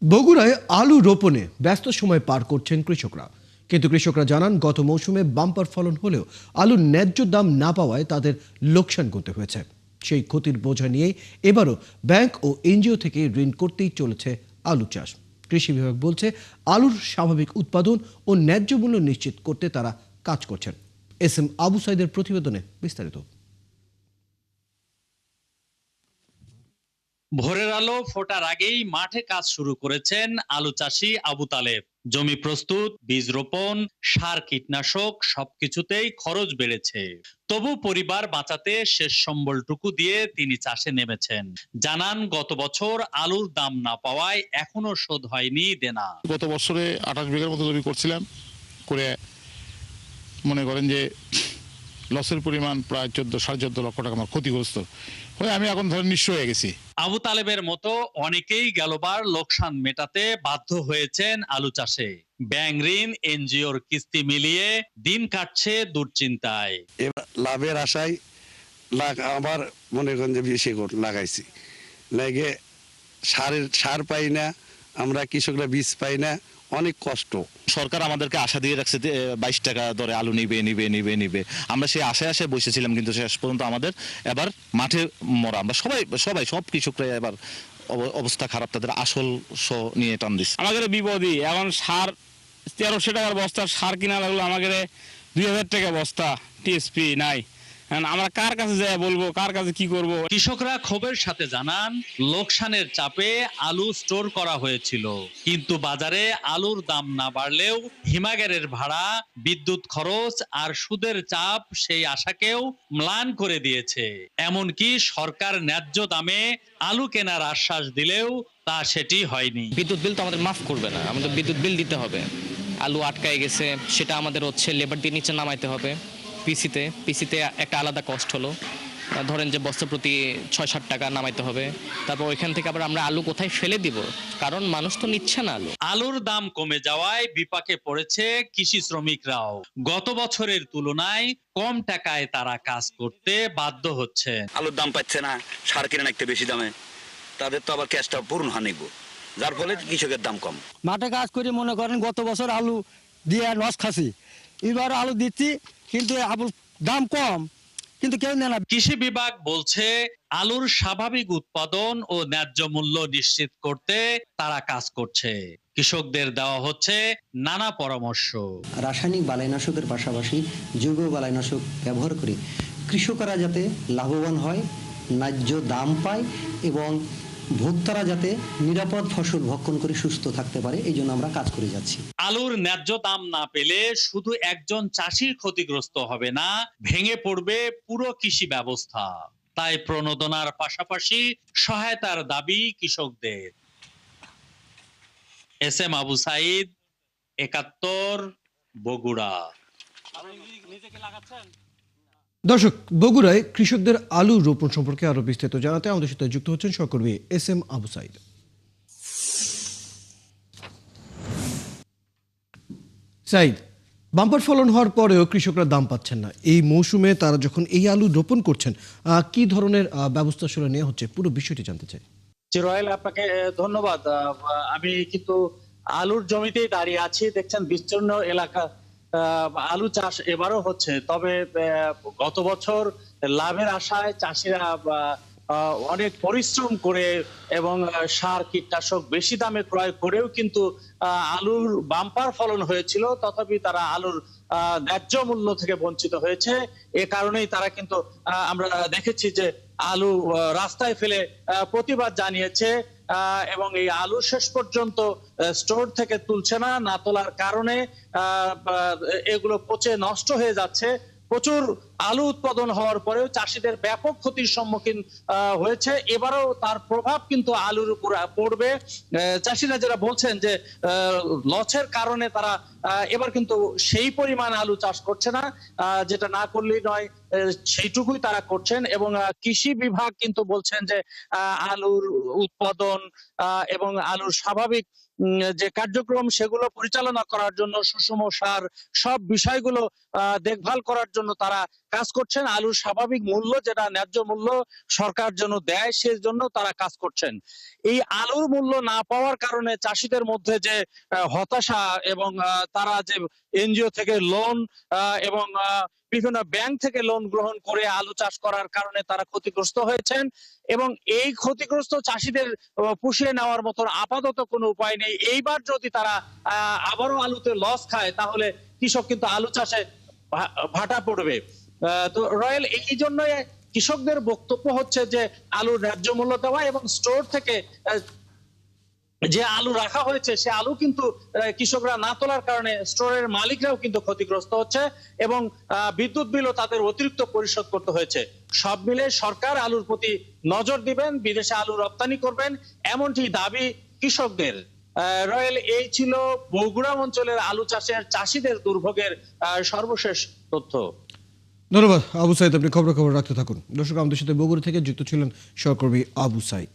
বগুড়ায় আলু রোপণে ব্যস্ত সময় পার করছেন কৃষকরা, কিন্তু কৃষকরা জানান গত মৌসুমে বাম্পার ফলন হলেও আলুর ন্যায্য দাম না পাওয়ায় তাদের লোকসান করতে হয়েছে। সেই ক্ষতির বোঝা নিয়ে এবারও ব্যাংক ও এনজিও থেকে ঋণ করতেই চলেছে আলু চাষ। কৃষি বিভাগ বলছে আলুর স্বাভাবিক উৎপাদন ও ন্যায্য মূল্য নিশ্চিত করতে তারা কাজ করছেন। এস এম আবু সাইদের প্রতিবেদনে বিস্তারিত। ভোরের আলো ফোটার আগেই মাঠে কাজ শুরু করেছেন আলু চাষী আবু তালেব। জমি প্রস্তুত, বীজ রোপণ, সার, কীটনাশক সবকিছুতেই খরচ বেড়েছে। তবু পরিবার বাঁচাতে শেষ সম্বলটুকু দিয়ে তিনি চাষে নেমেছেন। জানান গত বছর আলুর দাম না পাওয়ায় এখনো শোধ হয়নি দেনা। গত বছরে 28 বিঘার মতো জমি করছিলাম, করে মনে করেন যে লসের পরিমাণ প্রায় 14-14.5 লক্ষ টাকা আমার ক্ষতিগ্রস্ত হয়ে আমি এখন ধরেন নিঃস্ব হয়ে গেছি। আবু তালেবের মতো অনেকেই গেলবার লোকসান মেটাতে বাধ্য হয়েছেন আলু চাষে। ব্যাংক ঋণ, এনজিওর কিস্তি মিলিয়ে দিন কাটছে দুশ্চিন্তায়। এবার লাভের আশায় আবার মনে করেন যে বেশি লাগাইছি, লাগে সার পাই না, আমরা কৃষকরা বীজ পাই না, অনেক কষ্ট। সরকার আমাদেরকে আশা দিয়ে রাখছে 22 টাকা দরে আলু নিবে। আমরা সেই আশায় বসেছিলাম, কিন্তু শেষ পর্যন্ত আমাদের এবার মাঠে মরা। আমরা সবাই সব কৃষকরা এবার অবস্থা খারাপ, তাদের আসল নিয়ে টান দিচ্ছে। আমাদের বিপদই এখন সার 1300 টাকার বস্তা সার কিনা লাগলো, আমাদের 2000 টাকা বস্তা টিএসপি নাই। আমরা কার কাছে যাই বলবো, কার কাছে কি করব? কৃষকরা ক্ষোভের সাথে জানান লোকসানের চাপে আলু স্টোর করা হয়েছিল, কিন্তু বাজারে আলুর দাম না বাড়লেও হিমাগারের ভাড়া, বিদ্যুৎ খরচ আর সুদের চাপ সেই আশাকেও ম্লান করে দিয়েছে। এমনকি সরকার ন্যায্য দামে আলু কেনার আশ্বাস দিলেও তা সেটি হয়নি। বিদ্যুৎ বিল তো আমাদের মাফ করবে না, আমাদের বিদ্যুৎ বিল দিতে হবে। আলু আটকায় গেছে, সেটা আমাদের হচ্ছে লেবার দিয়ে নিচে নামাইতে হবে। পিসিতে একটা আলাদা কস্ট হলো, ধরেন যে বস্তা প্রতি 6-7 টাকা নামাইতে হবে। তারপর ওইখান থেকে আবার আমরা আলু কোথায় ফেলে দিব, কারণ মানুষ তো নিচ্ছে না আলু। আলুর দাম কমে যাওয়ায় বিপাকে পড়েছে কৃষি শ্রমিকরাও। গত বছরের তুলনায় কম টাকায় তারা কাজ করতে বাধ্য হচ্ছে। আলুর দাম পাচ্ছে না, সার কিনে নাকতে বেশি দামে, তাদের তো আবার ক্যাশটা পূরণ হানিব, যার ফলে কৃষকের দাম কম। মাঠে কাজ করে মনে করেন গত বছর আলু দিয়ে লস খাসি, এবার আলু দিচ্ছি কিন্তু আলুর দাম কম, কিন্তু কেউ নেয় না। কৃষি বিভাগ বলছে আলুর স্বাভাবিক উৎপাদন ও ন্যায্য মূল্য নিশ্চিত করতে তারা কাজ করছে। কৃষকদের দেওয়া হচ্ছে নানা পরামর্শ। রাসায়নিক বালাইনাশকের পাশাপাশি জৈব বালাইনাশক ব্যবহার করে কৃষকরা যাতে লাভবান হয়, ন্যায্য দাম পায় এবং ভোক্তারা যাতে নিরাপদ ফসল ভক্ষণ করে সুস্থ থাকতে পারে, এই জন্য আমরা কাজ করে যাচ্ছি। আলুর ন্যায্য দাম না পেলে শুধু একজন চাষির ক্ষতিগ্রস্ত হবে না, ভেঙে পড়বে পুরো কৃষি ব্যবস্থা। তাই প্রণোদনার পাশাপাশি সহায়তার দাবি কৃষকদের। S M Abu Sayeed, 71, Bogura. দর্শক, বগুড়ায় কৃষকদের আলু রোপণ সম্পর্কে আরো বিস্তারিত জানাতে আমাদের সাথে যুক্ত হচ্ছেন সহকর্মী S M Abu Sayeed. Sayeed, bumper ফলন হওয়ার পরেও কৃষকরা দাম পাচ্ছেন না। এই মৌসুমে তারা যখন এই আলু রোপণ করছেন, কি ধরনের ব্যবস্থা আসলে নেওয়া হচ্ছে, পুরো বিষয়টি জানতে চাই। চিরয়েল, আপনাকে ধন্যবাদ। আমি কিন্তু আলুর জমিতেই দাঁড়িয়ে আছি। দেখছেন বিস্তীর্ণ এলাকা আলু চাষ এবারও হচ্ছে, তবে গত বছর লাভের আশায় চাষিরা অনেক পরিশ্রম করে এবং সার, কীটনাশক বেশি দামে ক্রয় করেও কিন্তু আলুর বাম্পার ফলন হয়েছিল, তথাপি তারা আলুর ন্যায্য মূল্য থেকে বঞ্চিত হয়েছে। এ কারণেই তারা কিন্তু আমরা দেখেছি যে আলু রাস্তায় ফেলে প্রতিবাদ জানিয়েছে এবং এই আলু শেষ পর্যন্ত স্টোর থেকে তুলছে না তোলার কারণে এগুলো পচে নষ্ট হয়ে যাচ্ছে। প্রচুর আলু উৎপাদন হওয়ার পরেও চাষিদের ব্যাপক ক্ষতির সম্মুখীন হয়েছে। এবারও তার প্রভাব কিন্তু আলুর উপর পড়বে। চাষিরা যারা বলছেন যে লসের কারণে তারা এবার কিন্তু সেই পরিমাণ আলু চাষ করছে না, যেটা না করলেই নয় সেইটুকুই তারা করছেন। এবং কৃষি বিভাগ কিন্তু বলছেন যে আলুর উৎপাদন এবং আলুর স্বাভাবিক যে কার্যক্রম সেগুলো পরিচালনা করার জন্য সুষম সার, সব বিষয়গুলো দেখভাল করার জন্য তারা কাজ করছেন, আলুর স্বাভাবিক মূল্য যেটা ন্যায্য মূল্য সরকার যেন দেয় সেই জন্য তারা কাজ করছেন। এই আলুর মূল্য না পাওয়ার কারণে চাষিদের মধ্যে যে হতাশা এবং তারা যে এনজিও থেকে লোন এবং বিভিন্ন ব্যাংক থেকে লোন গ্রহণ করে আলু চাষ করার কারণে তারা ক্ষতিগ্রস্ত হয়েছেন এবং এই ক্ষতিগ্রস্ত চাষিদের পুষিয়ে নেওয়ার মতো আপাতত কোনো উপায় নেই। এইবার যদি তারা আবারও আলুতে লস খায় তাহলে কৃষক কিন্তু আলু চাষে ভাটা পড়বে। তো রয়েল এই জন্য কৃষকদের বক্তব্য হচ্ছে যে আলুর ন্যায্য মূল্য দেওয়া এবং স্টোর থেকে যে আলু রাখা হয়েছে সে আলু কিন্তু কৃষকরা না তোলার কারণে স্টোরের মালিকরাও কিন্তু ক্ষতিগ্রস্ত হচ্ছে এবং বিদ্যুৎ বিলও তাদের অতিরিক্ত পরিশোধ করতে হয়েছে। সব মিলে সরকার আলুর প্রতি নজর দিবেন, বিদেশে আলু রপ্তানি করবেন, এমনটি দাবি কৃষকদের। রয়েল এই ছিল বগুড়া অঞ্চলের আলু চাষের চাষিদের দুর্ভোগের সর্বশেষ তথ্য। ধন্যবাদ আবু সাইদ, আপনি খবর রাখতে থাকুন। দর্শক, আমাদের সাথে বগুড়া থেকে যুক্ত ছিলেন সহকর্মী আবু সাইদ।